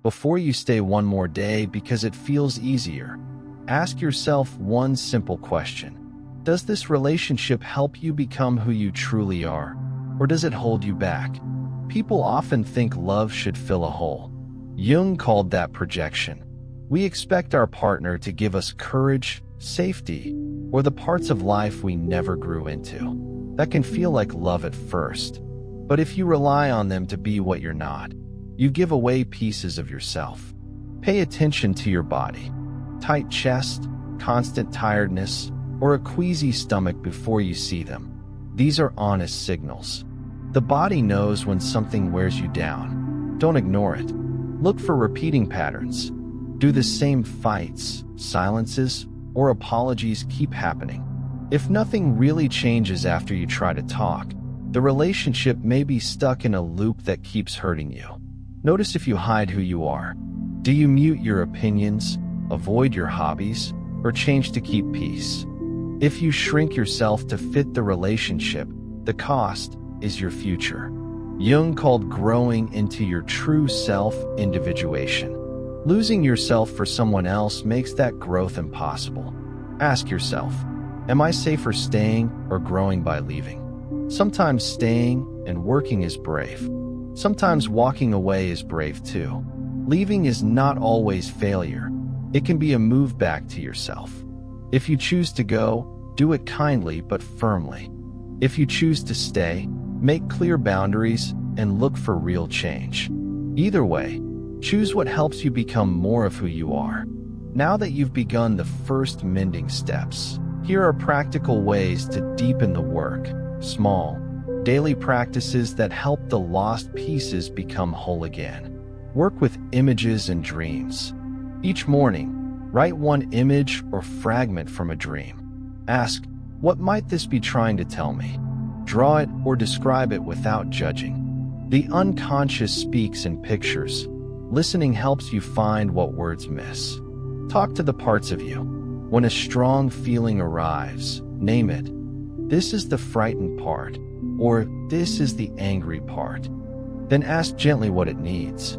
Before you stay one more day because it feels easier, ask yourself one simple question. Does this relationship help you become who you truly are, or does it hold you back? People often think love should fill a hole. Jung called that projection. We expect our partner to give us courage, safety, or the parts of life we never grew into. That can feel like love at first, but if you rely on them to be what you're not, you give away pieces of yourself. Pay attention to your body. Tight chest, constant tiredness, or a queasy stomach before you see them. These are honest signals. The body knows when something wears you down. Don't ignore it. Look for repeating patterns. Do the same fights, silences, or apologies keep happening? If nothing really changes after you try to talk, the relationship may be stuck in a loop that keeps hurting you. Notice if you hide who you are. Do you mute your opinions, avoid your hobbies, or change to keep peace? If you shrink yourself to fit the relationship, the cost is your future. Jung called growing into your true self individuation. Losing yourself for someone else makes that growth impossible. Ask yourself, am I safer staying or growing by leaving? Sometimes staying and working is brave. Sometimes walking away is brave too. Leaving is not always failure. It can be a move back to yourself. If you choose to go, do it kindly but firmly. If you choose to stay, make clear boundaries and look for real change. Either way, choose what helps you become more of who you are. Now that you've begun the first mending steps, here are practical ways to deepen the work. Small, daily practices that help the lost pieces become whole again. Work with images and dreams. Each morning, write one image or fragment from a dream. Ask, what might this be trying to tell me? Draw it or describe it without judging. The unconscious speaks in pictures. Listening helps you find what words miss. Talk to the parts of you. When a strong feeling arrives, name it. This is the frightened part, or this is the angry part. Then ask gently what it needs.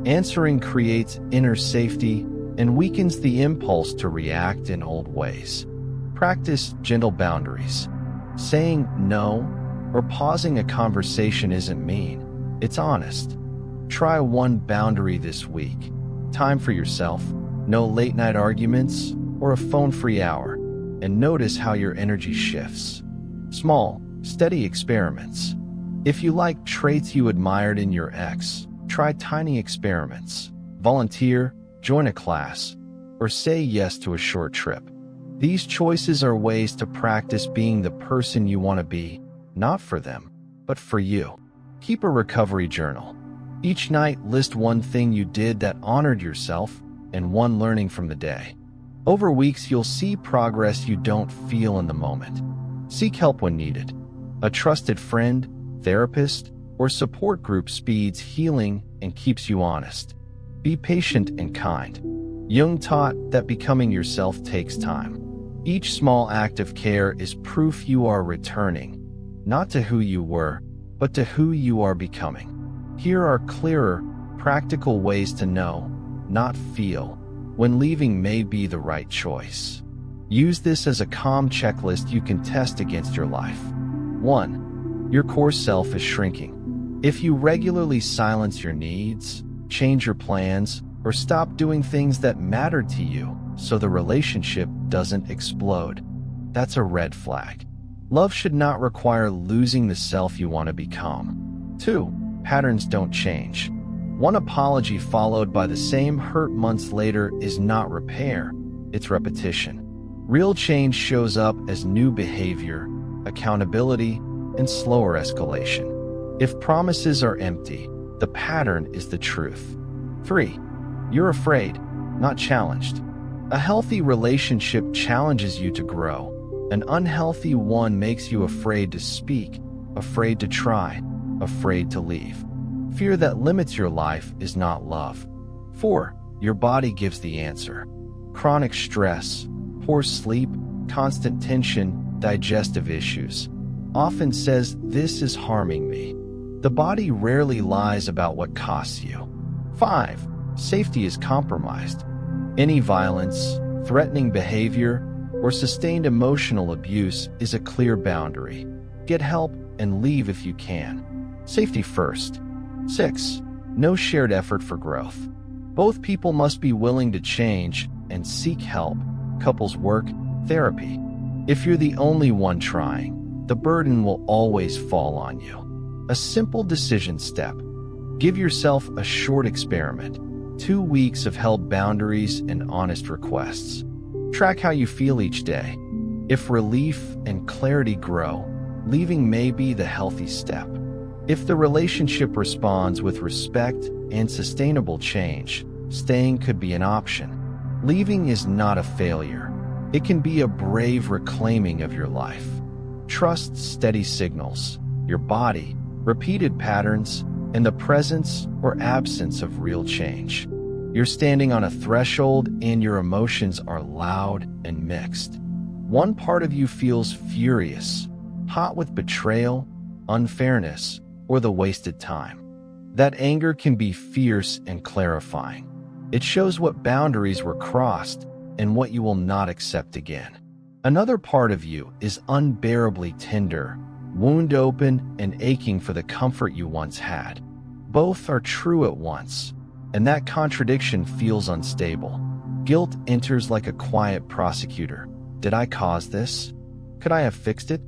Answering creates inner safety and weakens the impulse to react in old ways. Practice gentle boundaries. Saying no or pausing a conversation isn't mean, it's honest. Try one boundary this week. Time for yourself, no late-night arguments, or a phone-free hour, and notice how your energy shifts. Small, steady experiments. If you like traits you admired in your ex, try tiny experiments. Volunteer, join a class, or say yes to a short trip. These choices are ways to practice being the person you want to be, not for them, but for you. Keep a recovery journal. Each night, list one thing you did that honored yourself and one learning from the day. Over weeks, you'll see progress you don't feel in the moment. Seek help when needed. A trusted friend, therapist, or support group speeds healing and keeps you honest. Be patient and kind. Jung taught that becoming yourself takes time. Each small act of care is proof you are returning, not to who you were, but to who you are becoming. Here are clearer, practical ways to know, not feel, when leaving may be the right choice. Use this as a calm checklist you can test against your life. 1. Your core self is shrinking. If you regularly silence your needs, change your plans, or stop doing things that matter to you so the relationship doesn't explode, that's a red flag. Love should not require losing the self you want to become. 2. Patterns don't change. One apology followed by the same hurt months later is not repair, it's repetition. Real change shows up as new behavior, accountability, and slower escalation. If promises are empty, the pattern is the truth. 3. You're afraid, not challenged. A healthy relationship challenges you to grow. An unhealthy one makes you afraid to speak, afraid to try, afraid to leave. Fear that limits your life is not love. 4. Your body gives the answer. Chronic stress, poor sleep, constant tension, digestive issues often says, "This is harming me." The body rarely lies about what costs you. 5. safety is compromised. Any violence, threatening behavior, or sustained emotional abuse is a clear boundary. Get help and leave if you can. Safety first. 6. No shared effort for growth. Both people must be willing to change and seek help. Couples work, therapy. If you're the only one trying, the burden will always fall on you. A simple decision step. Give yourself a short experiment. 2 weeks of held boundaries and honest requests. Track how you feel each day. If relief and clarity grow, leaving may be the healthy step. If the relationship responds with respect and sustainable change, staying could be an option. Leaving is not a failure. It can be a brave reclaiming of your life. Trust steady signals, your body, repeated patterns, and the presence or absence of real change. You're standing on a threshold and your emotions are loud and mixed. One part of you feels furious, hot with betrayal, unfairness, or the wasted time. That anger can be fierce and clarifying. It shows what boundaries were crossed and what you will not accept again. Another part of you is unbearably tender, wound open and aching for the comfort you once had. Both are true at once, and that contradiction feels unstable. Guilt enters like a quiet prosecutor. Did I cause this? Could I have fixed it?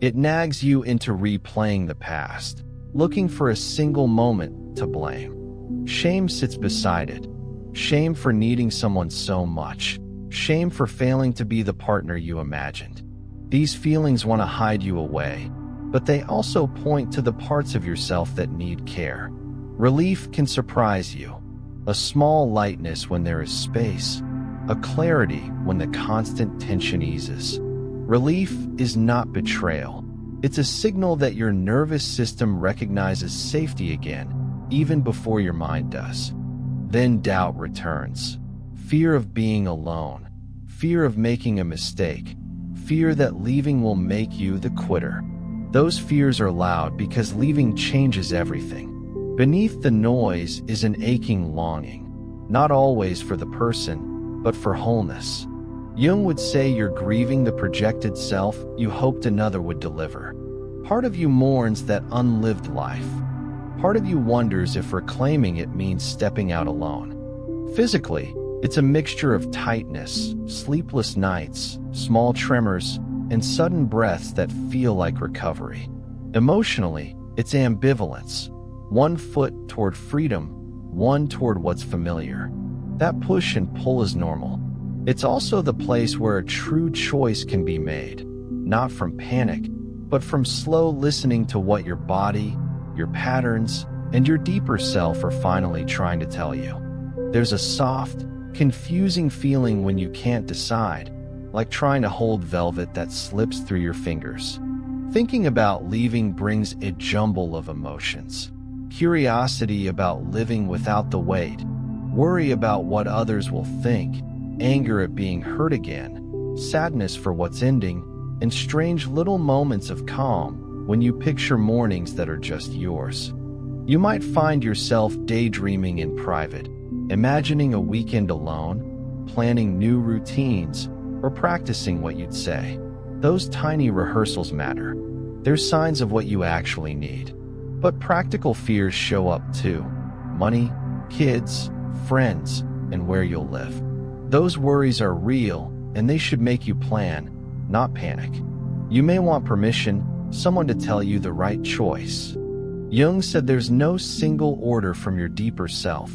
It nags you into replaying the past, looking for a single moment to blame. Shame sits beside it. Shame for needing someone so much. Shame for failing to be the partner you imagined. These feelings want to hide you away, but they also point to the parts of yourself that need care. Relief can surprise you. A small lightness when there is space. A clarity when the constant tension eases. Relief is not betrayal. It's a signal that your nervous system recognizes safety again, even before your mind does. Then doubt returns. Fear of being alone. Fear of making a mistake. Fear that leaving will make you the quitter. Those fears are loud because leaving changes everything. Beneath the noise is an aching longing, not always for the person, but for wholeness. Jung would say you're grieving the projected self you hoped another would deliver. Part of you mourns that unlived life. Part of you wonders if reclaiming it means stepping out alone. Physically, it's a mixture of tightness, sleepless nights, small tremors, and sudden breaths that feel like recovery. Emotionally, it's ambivalence. One foot toward freedom, one toward what's familiar. That push and pull is normal. It's also the place where a true choice can be made, not from panic, but from slow listening to what your body, your patterns, and your deeper self are finally trying to tell you. There's a soft, confusing feeling when you can't decide, like trying to hold velvet that slips through your fingers. Thinking about leaving brings a jumble of emotions. Curiosity about living without the weight, worry about what others will think, anger at being hurt again, sadness for what's ending, and strange little moments of calm when you picture mornings that are just yours. You might find yourself daydreaming in private, imagining a weekend alone, planning new routines, or practicing what you'd say. Those tiny rehearsals matter. They're signs of what you actually need. But practical fears show up too. Money, kids, friends, and where you'll live. Those worries are real, and they should make you plan, not panic. You may want permission, someone to tell you the right choice. Jung said there's no single order from your deeper self,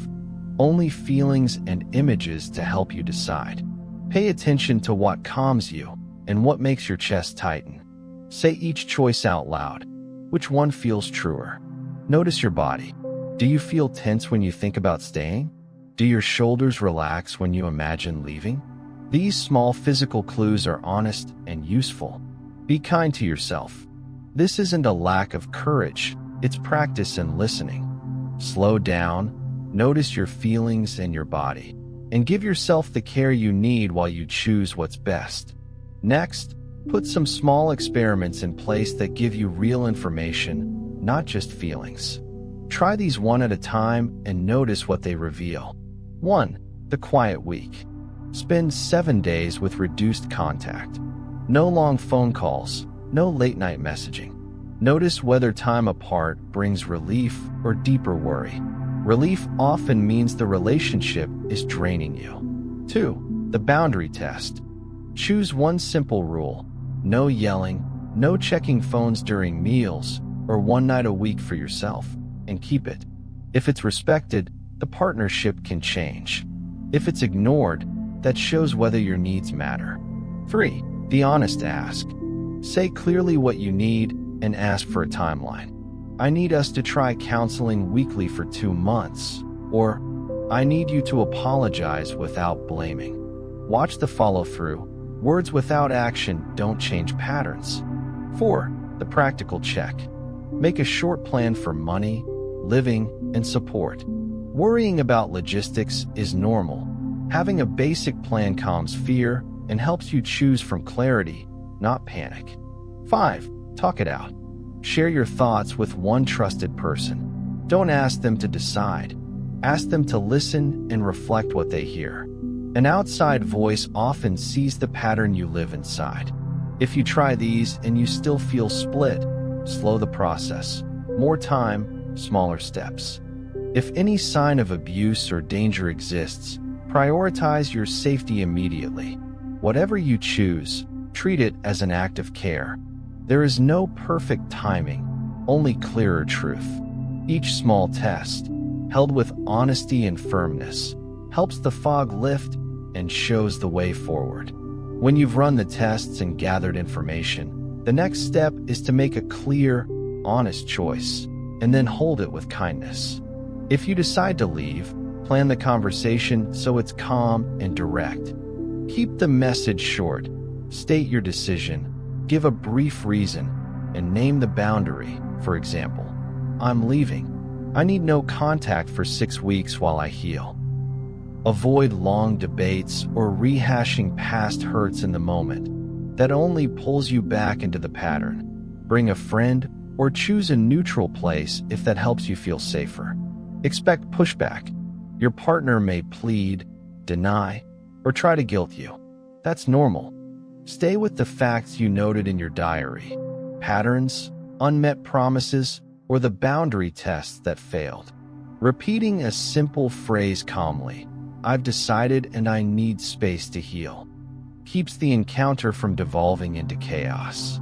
only feelings and images to help you decide. Pay attention to what calms you and what makes your chest tighten. Say each choice out loud. Which one feels truer? Notice your body. Do you feel tense when you think about staying? Do your shoulders relax when you imagine leaving? These small physical clues are honest and useful. Be kind to yourself. This isn't a lack of courage, it's practice and listening. Slow down, notice your feelings and your body, and give yourself the care you need while you choose what's best. Next, put some small experiments in place that give you real information, not just feelings. Try these one at a time and notice what they reveal. 1. The quiet week. Spend 7 days with reduced contact. No long phone calls, no late-night messaging. Notice whether time apart brings relief or deeper worry. Relief often means the relationship is draining you. 2. The boundary test. Choose one simple rule. No yelling, no checking phones during meals, or one night a week for yourself, and keep it. If it's respected, the partnership can change. If it's ignored, that shows whether your needs matter. 3. The honest ask. Say clearly what you need and ask for a timeline. I need us to try counseling weekly for 2 months, or I need you to apologize without blaming. Watch the follow-through. Words without action don't change patterns. 4. The practical check. Make a short plan for money, living, and support. Worrying about logistics is normal. Having a basic plan calms fear and helps you choose from clarity, not panic. 5. Talk it out. Share your thoughts with one trusted person. Don't ask them to decide. Ask them to listen and reflect what they hear. An outside voice often sees the pattern you live inside. If you try these and you still feel split, slow the process. More time, smaller steps. If any sign of abuse or danger exists, prioritize your safety immediately. Whatever you choose, treat it as an act of care. There is no perfect timing, only clearer truth. Each small test, held with honesty and firmness, helps the fog lift and shows the way forward. When you've run the tests and gathered information, the next step is to make a clear, honest choice, and then hold it with kindness. If you decide to leave, plan the conversation so it's calm and direct. Keep the message short. State your decision, give a brief reason, and name the boundary. For example, I'm leaving. I need no contact for 6 weeks while I heal. Avoid long debates or rehashing past hurts in the moment. That only pulls you back into the pattern. Bring a friend or choose a neutral place if that helps you feel safer. Expect pushback. Your partner may plead, deny, or try to guilt you. That's normal. Stay with the facts you noted in your diary. Patterns, unmet promises, or the boundary tests that failed. Repeating a simple phrase calmly, I've decided and I need space to heal, keeps the encounter from devolving into chaos.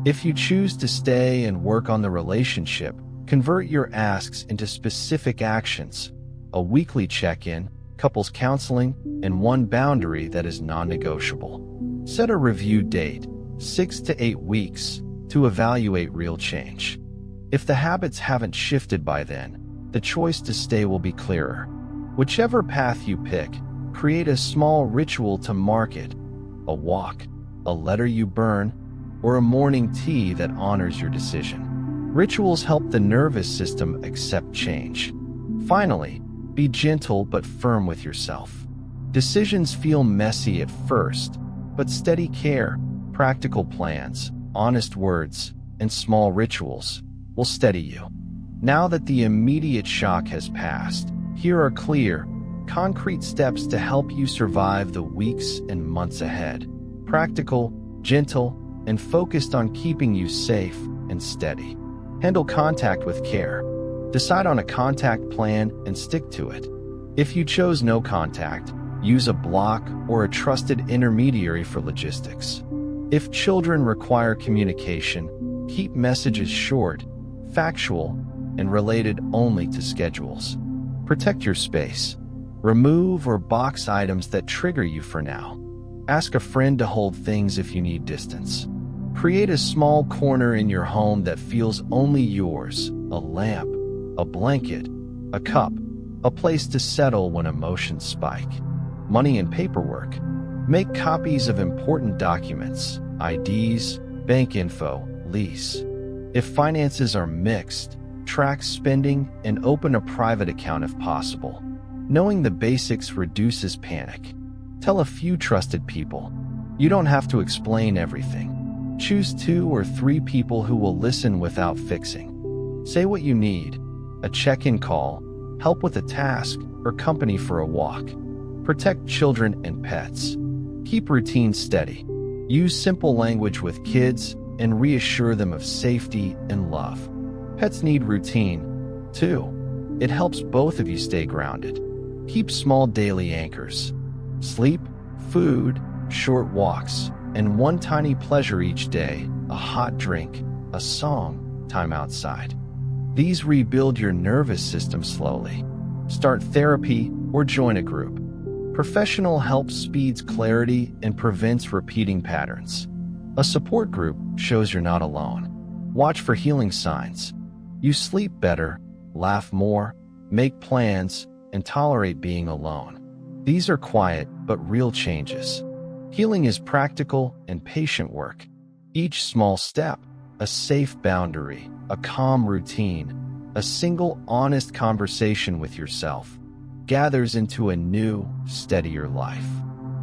If you choose to stay and work on the relationship, convert your asks into specific actions, a weekly check-in, couples counseling, and one boundary that is non-negotiable. Set a review date, 6 to 8 weeks, to evaluate real change. If the habits haven't shifted by then, the choice to stay will be clearer. Whichever path you pick, create a small ritual to mark it: a walk, a letter you burn, or a morning tea that honors your decision. Rituals help the nervous system accept change. Finally, be gentle but firm with yourself. Decisions feel messy at first, but steady care, practical plans, honest words, and small rituals will steady you. Now that the immediate shock has passed, here are clear, concrete steps to help you survive the weeks and months ahead. Practical, gentle, and focused on keeping you safe and steady. Handle contact with care. Decide on a contact plan and stick to it. If you chose no contact, use a block or a trusted intermediary for logistics. If children require communication, keep messages short, factual, and related only to schedules. Protect your space. Remove or box items that trigger you for now. Ask a friend to hold things if you need distance. Create a small corner in your home that feels only yours: a lamp, a blanket, a cup, a place to settle when emotions spike. Money and paperwork. Make copies of important documents, IDs, bank info, lease. If finances are mixed, track spending and open a private account if possible. Knowing the basics reduces panic. Tell a few trusted people. You don't have to explain everything. Choose 2 or 3 people who will listen without fixing. Say what you need: a check-in call, help with a task, or company for a walk. Protect children and pets. Keep routines steady. Use simple language with kids and reassure them of safety and love. Pets need routine, too. It helps both of you stay grounded. Keep small daily anchors. Sleep, food, short walks, and one tiny pleasure each day, a hot drink, a song, time outside. These rebuild your nervous system slowly. Start therapy or join a group. Professional help speeds clarity and prevents repeating patterns. A support group shows you're not alone. Watch for healing signs. You sleep better, laugh more, make plans, and tolerate being alone. These are quiet but real changes. Healing is practical and patient work. Each small step, a safe boundary, a calm routine, a single honest conversation with yourself, gathers into a new, steadier life.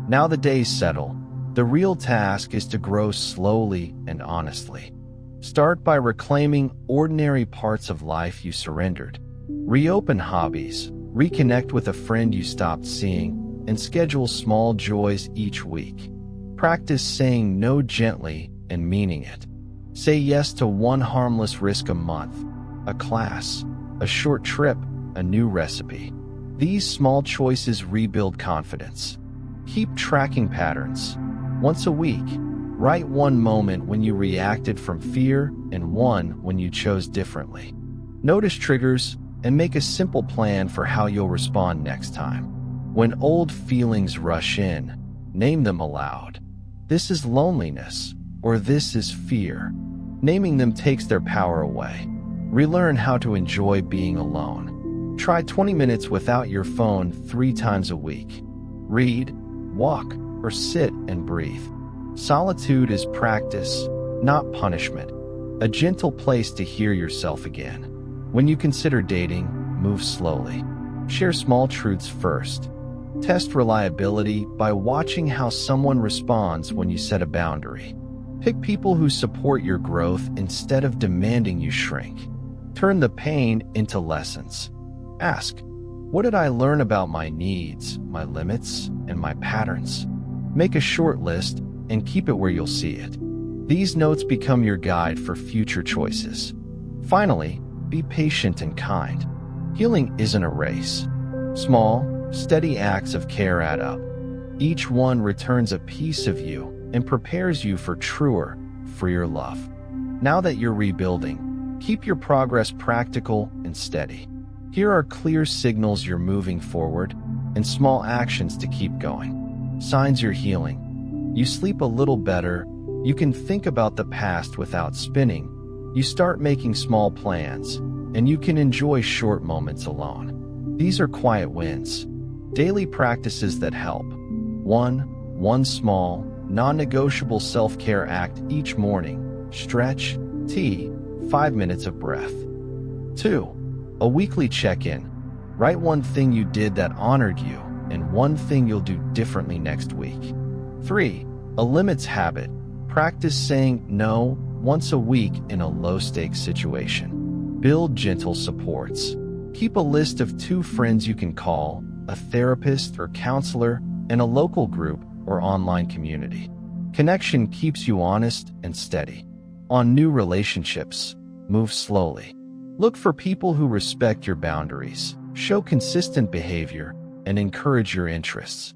Now the days settle. The real task is to grow slowly and honestly. Start by reclaiming ordinary parts of life you surrendered. Reopen hobbies, reconnect with a friend you stopped seeing, and schedule small joys each week. Practice saying no gently and meaning it. Say yes to one harmless risk a month, a class, a short trip, a new recipe. These small choices rebuild confidence. Keep tracking patterns. Once a week, write one moment when you reacted from fear and one when you chose differently. Notice triggers and make a simple plan for how you'll respond next time. When old feelings rush in, name them aloud. This is loneliness, or this is fear. Naming them takes their power away. Relearn how to enjoy being alone. Try 20 minutes without your phone 3 times a week. Read, walk, or sit and breathe. Solitude is practice, not punishment. A gentle place to hear yourself again. When you consider dating, move slowly. Share small truths first. Test reliability by watching how someone responds when you set a boundary. Pick people who support your growth instead of demanding you shrink. Turn the pain into lessons. Ask, what did I learn about my needs, my limits, and my patterns? Make a short list and keep it where you'll see it. These notes become your guide for future choices. Finally, be patient and kind. Healing isn't a race. Small, steady acts of care add up. Each one returns a piece of you and prepares you for truer, freer love. Now that you're rebuilding, keep your progress practical and steady. Here are clear signals you're moving forward and small actions to keep going. Signs you're healing. You sleep a little better. You can think about the past without spinning. You start making small plans, and you can enjoy short moments alone. These are quiet wins. Daily practices that help. 1 small, non-negotiable self-care act each morning. Stretch, tea, 5 minutes of breath. 2, a weekly check-in. Write one thing you did that honored you and one thing you'll do differently next week. 3, a limits habit. Practice saying no once a week in a low-stakes situation. Build gentle supports. Keep a list of 2 friends you can call, a therapist or counselor, and a local group or online community. Connection keeps you honest and steady. On new relationships, move slowly. Look for people who respect your boundaries, show consistent behavior, and encourage your interests.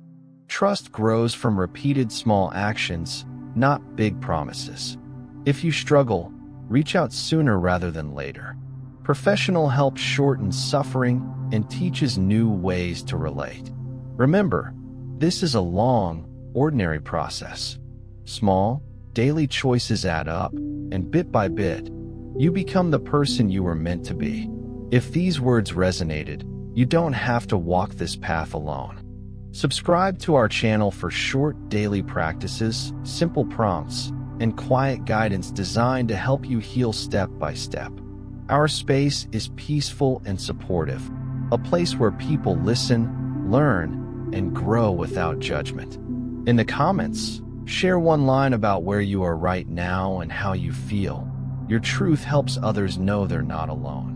Trust grows from repeated small actions, not big promises. If you struggle, reach out sooner rather than later. Professional help shortens suffering and teaches new ways to relate. Remember, this is a long, ordinary process. Small, daily choices add up, and bit by bit, you become the person you were meant to be. If these words resonated, you don't have to walk this path alone. Subscribe to our channel for short daily practices, simple prompts, and quiet guidance designed to help you heal step by step. Our space is peaceful and supportive, a place where people listen, learn, and grow without judgment. In the comments, share one line about where you are right now and how you feel. Your truth helps others know they're not alone.